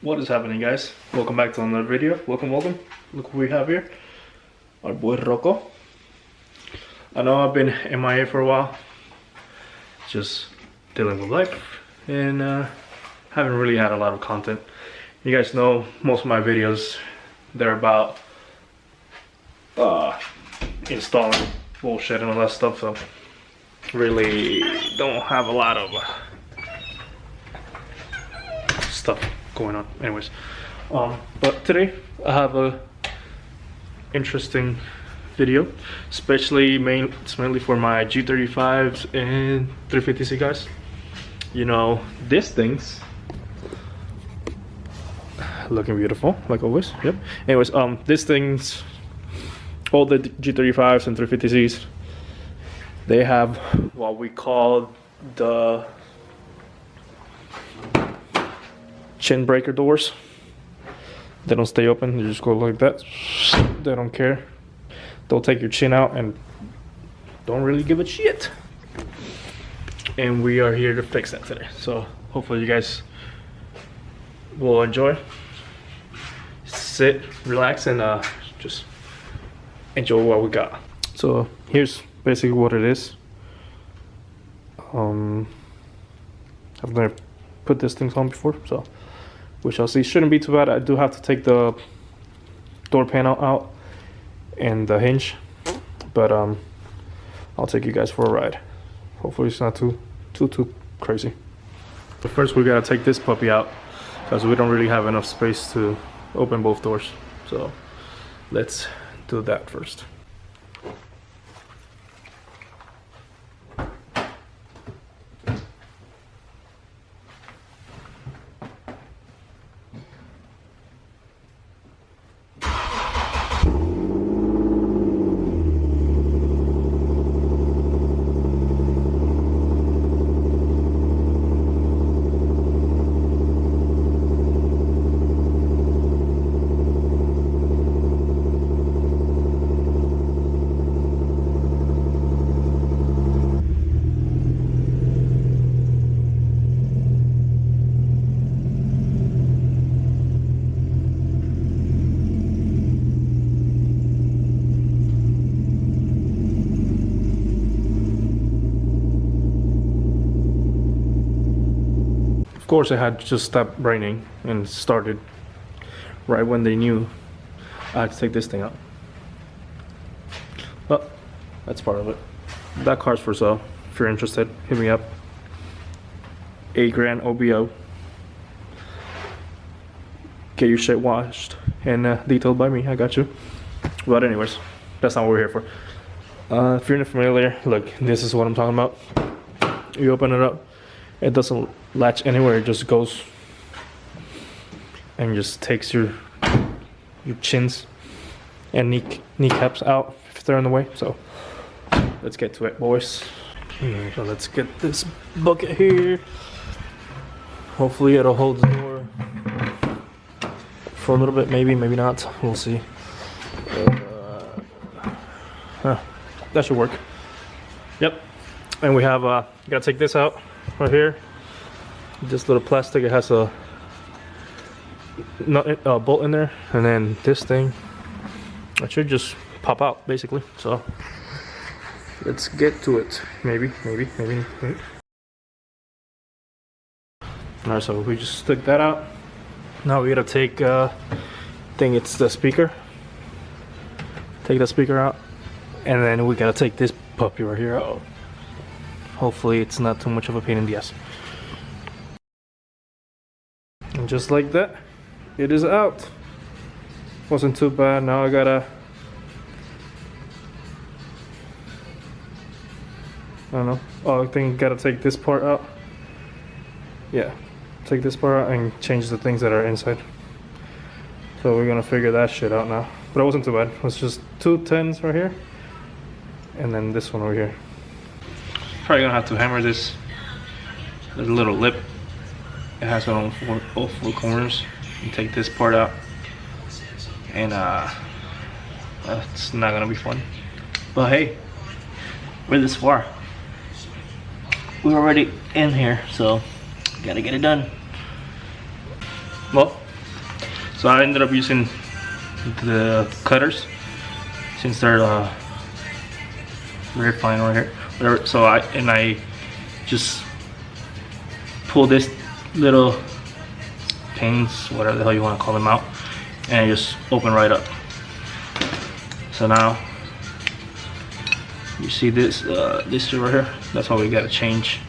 What is happening, guys? Welcome back to another video. Welcome. Look what we have here. Our boy Rocco. I know I've been MIA for a while, just dealing with life, and haven't really had a lot of content. You guys know most of my videos, they're about installing bullshit and all that stuff, so really don't have a lot of stuff going on. Anyways, but today I have a interesting video, especially it's mainly for my G35s and 350C guys. You know, these things looking beautiful like always. Yep. Anyways, these things, all the G35s and 350Cs, they have what we call the chin breaker doors. They don't stay open, they just go like that. They don't care. They'll take your chin out and don't really give a shit. And we are here to fix that today. So hopefully you guys will enjoy. Sit, relax, and just enjoy what we got. So here's basically what it is. I've never put these things on before, so we shall see. Shouldn't be too bad. I do have to take the door panel out and the hinge, but I'll take you guys for a ride. Hopefully it's not too crazy. But first we gotta take this puppy out because we don't really have enough space to open both doors. So let's do that first. Of course, it had just stopped raining and started right when they knew I had to take this thing out. But that's part of it. That car's for sale. If you're interested, hit me up. $8 grand OBO. Get your shit washed and detailed by me. I got you. But anyways, that's not what we're here for. If you're not familiar, look, this is what I'm talking about. You open it up. It doesn't latch anywhere, it just goes and just takes your chins and kneecaps out if they're in the way. So let's get to it, boys. So let's get this bucket here. Hopefully it'll hold the door for a little bit, maybe not, we'll see. That should work. Yep. And we have gotta take this out right here. This little plastic, it has a bolt in there, and then this thing, it should just pop out basically. So let's get to it. Maybe. Alright, so we just took that out. Now we gotta take I think it's the speaker. Take that speaker out, and then we gotta take this puppy right here out. Hopefully it's not too much of a pain in the ass. And just like that, it is out. Wasn't too bad. Now I gotta, I don't know. Oh, I think I gotta take this part out. Yeah, take this part out and change the things that are inside. So we're gonna figure that shit out now. But it wasn't too bad. It was just 2 10s right here, and then this one over here. Probably gonna have to hammer this. There's a little lip. It has it on all 4 corners. You take this part out, and that's not gonna be fun. But hey, we're this far. We're already in here, so gotta get it done. Well, So I ended up using the cutters since they're very fine right here. Whatever. So I just pull this little pins, whatever the hell you want to call them, out, and just open right up. So now you see this this shit right here. That's what we gotta change.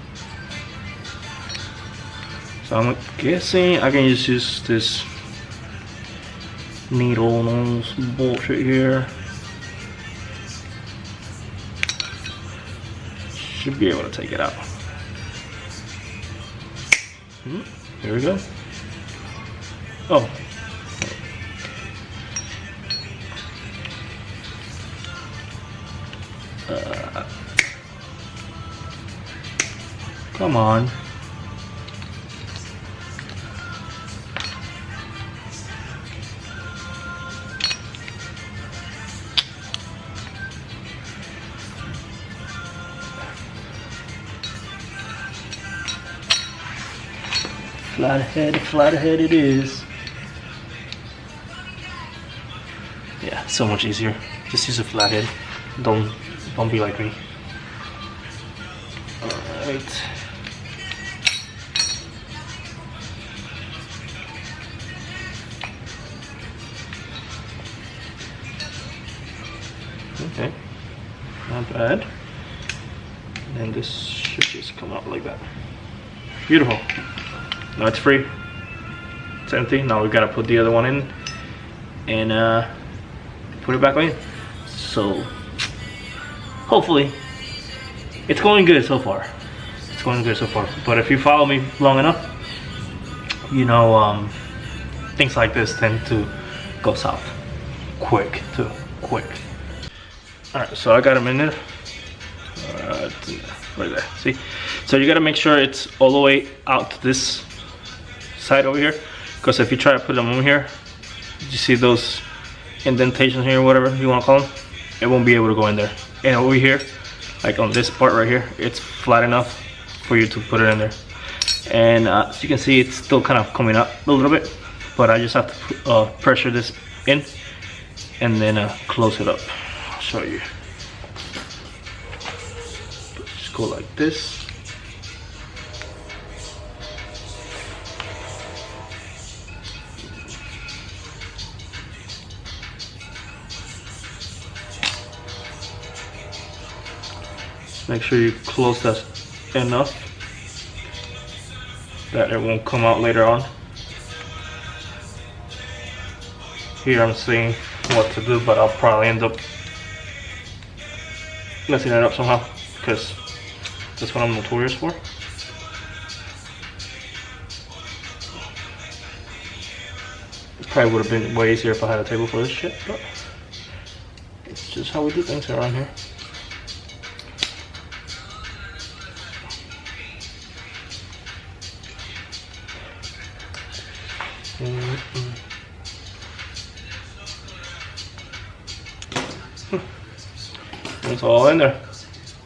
So I'm guessing I can just use this needle and some bullshit here. Should be able to take it out. Here we go. Oh. Come on. Flat ahead it is. Yeah, so much easier. Just use a flathead. Don't be like me. Alright. Okay. Not bad. And this should just come out like that. Beautiful. Now it's free. It's empty. Now we gotta put the other one in and put it back in. So hopefully it's going good so far. It's going good so far. But if you follow me long enough, you know things like this tend to go south quick too. Quick. Alright, so I got them in there. Right there. See? So you gotta make sure it's all the way out to this side over here, because if you try to put them over here, you see those indentations here, whatever you want to call them, it won't be able to go in there. And over here, like on this part right here, it's flat enough for you to put it in there. And as you can see, it's still kind of coming up a little bit, but I just have to pressure this in and then close it up. I'll show you. Just go like this. Make sure you close that enough that it won't come out later on. Here I'm seeing what to do, but I'll probably end up messing it up somehow, because that's what I'm notorious for. It probably would have been way easier if I had a table for this shit, but it's just how we do things around here. It's all in there.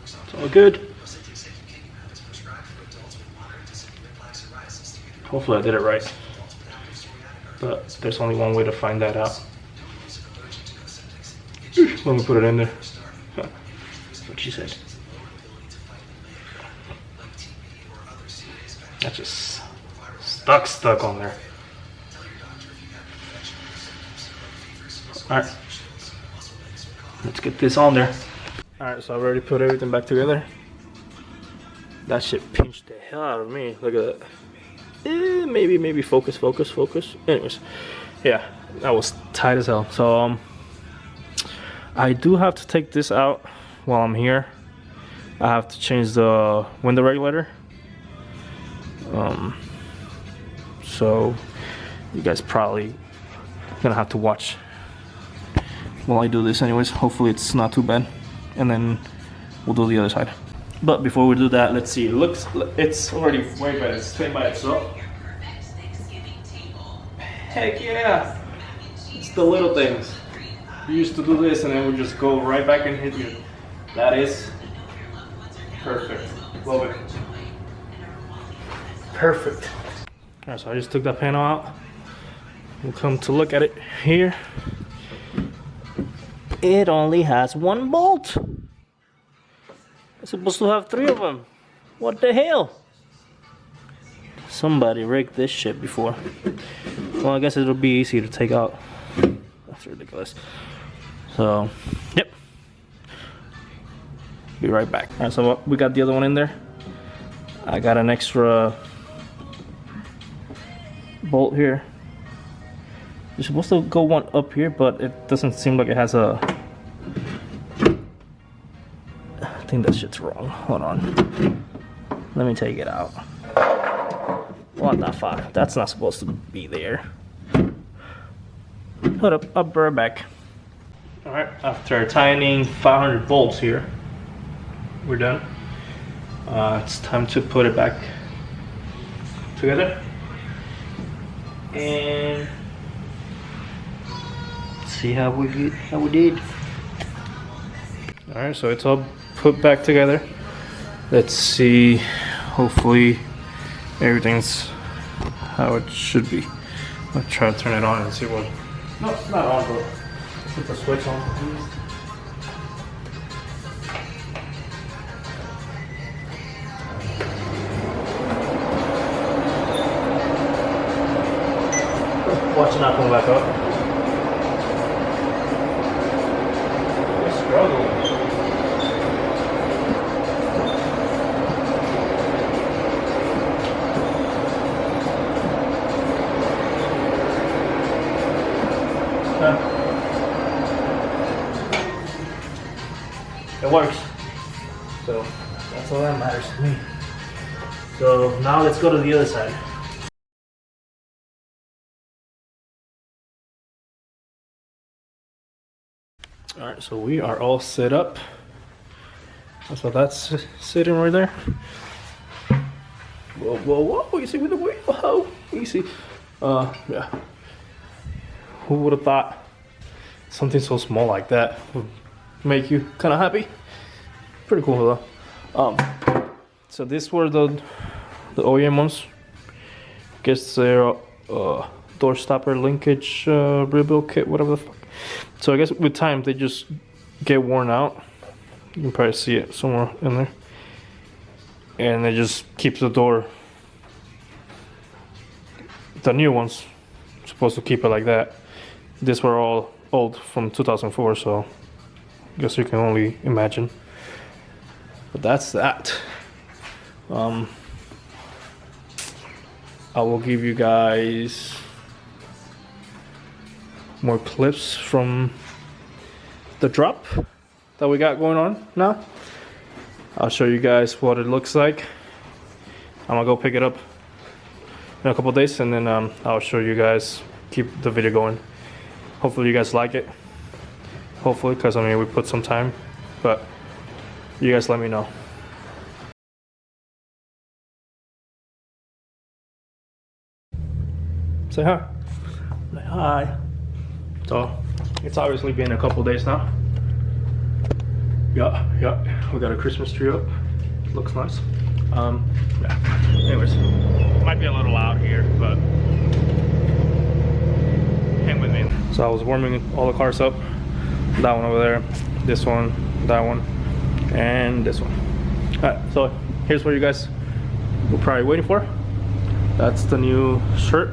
It's all good. Hopefully I did it right. But there's only one way to find that out. Let me put it in there. That's what she said. That's just stuck on there. Alright, let's get this on there. Alright, so I've already put everything back together. That shit pinched the hell out of me. Look at that. Maybe focus. Anyways, yeah, that was tight as hell. So I do have to take this out while I'm here. I have to change the window regulator. So you guys probably gonna have to watch while I do this anyways. Hopefully it's not too bad, and then we'll do the other side. But before we do that, let's see. It's already way better. It's straight by itself. Heck yeah! It's the little things. We used to do this and then we just go right back and hit you. That is perfect. Love it. Perfect. Alright, so I just took that panel out we'll come to look at it here. It only has one bolt. It's supposed to have 3 of them. What the hell? Somebody rigged this shit before. Well, I guess it'll be easy to take out. That's ridiculous. So, yep. Be right back. Alright, so we got the other one in there. I got an extra bolt here. You're supposed to go one up here, but it doesn't seem like it has a... I think that shit's wrong. Hold on. Let me take it out. What the fuck? That's not supposed to be there. Hold up, I'll be right back. Alright, after tightening 500 bolts here, we're done. It's time to put it back together. And see how we did. Alright, so it's all put back together. Let's see, hopefully everything's how it should be. I'll try to turn it on and see what. No, it's not on, but put the switch on. Watch it not come back up. We struggle. It works. So that's all that matters to me. So now let's go to the other side. Alright, so we are all set up. So that's sitting right there. Whoa, whoa, whoa, you see with the wheel, whoa, easy. Yeah. Who would have thought something so small like that would make you kind of happy? Pretty cool though. So these were the OEM ones. Guess they're door stopper linkage rebuild kit, whatever the fuck. So I guess with time they just get worn out. You can probably see it somewhere in there. And it just keeps the door. The new ones supposed to keep it like that. These were all old from 2004, so I guess you can only imagine. But that's that. I will give you guys more clips from the drop that we got going on now. I'll show you guys what it looks like. I'm gonna go pick it up in a couple of days, and then I'll show you guys, keep the video going. Hopefully you guys like it. Hopefully, because I mean we put some time, but you guys let me know. Say hi. Say hi. So it's obviously been a couple days now. Yeah, we got a Christmas tree up. Looks nice. Yeah. Anyways, might be a little loud here, but hang with me. So I was warming all the cars up. That one over there, this one, that one, and this one. Alright, so here's what you guys were probably waiting for. That's the new shirt.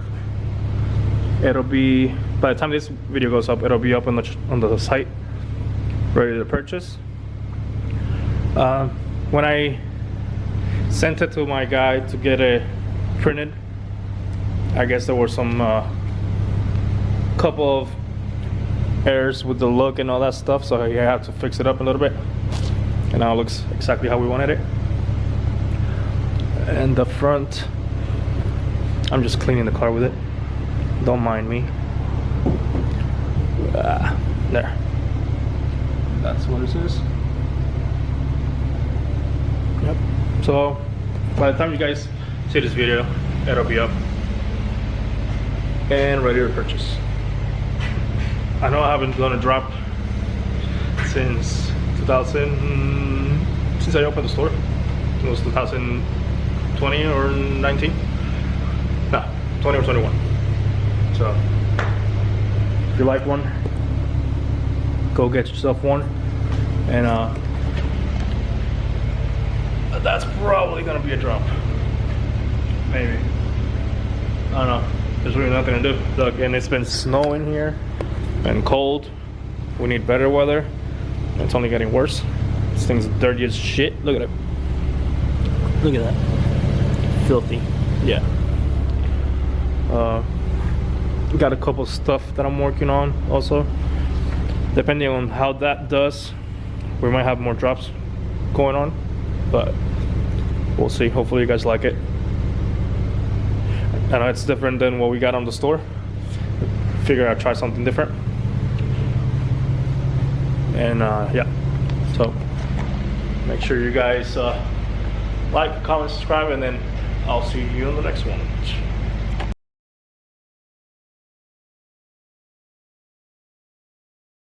It'll be, by the time this video goes up, it'll be up on the site, ready to purchase. When I sent it to my guy to get it printed, I guess there were some couple of errors with the look and all that stuff, so you have to fix it up a little bit. And now it looks exactly how we wanted it. And the front, I'm just cleaning the car with it. Don't mind me. There. That's what it is. Yep. So by the time you guys see this video, it'll be up and ready to purchase. I know I haven't done a drop since 2000, since I opened the store. It was 2020 or 19. No, 20 or 21. So you like one, go get yourself one. And that's probably gonna be a drop. Maybe. I don't know. There's really nothing to do. Look, and it's been snowing here and cold. We need better weather. It's only getting worse. This thing's dirty as shit. Look at it. Look at that. Filthy. Yeah. Got a couple stuff that I'm working on also. Depending on how that does, we might have more drops going on, but we'll see. Hopefully you guys like it. I know it's different than what we got on the store. Figure I'd try something different. And yeah, so make sure you guys like, comment, subscribe, and then I'll see you in the next one.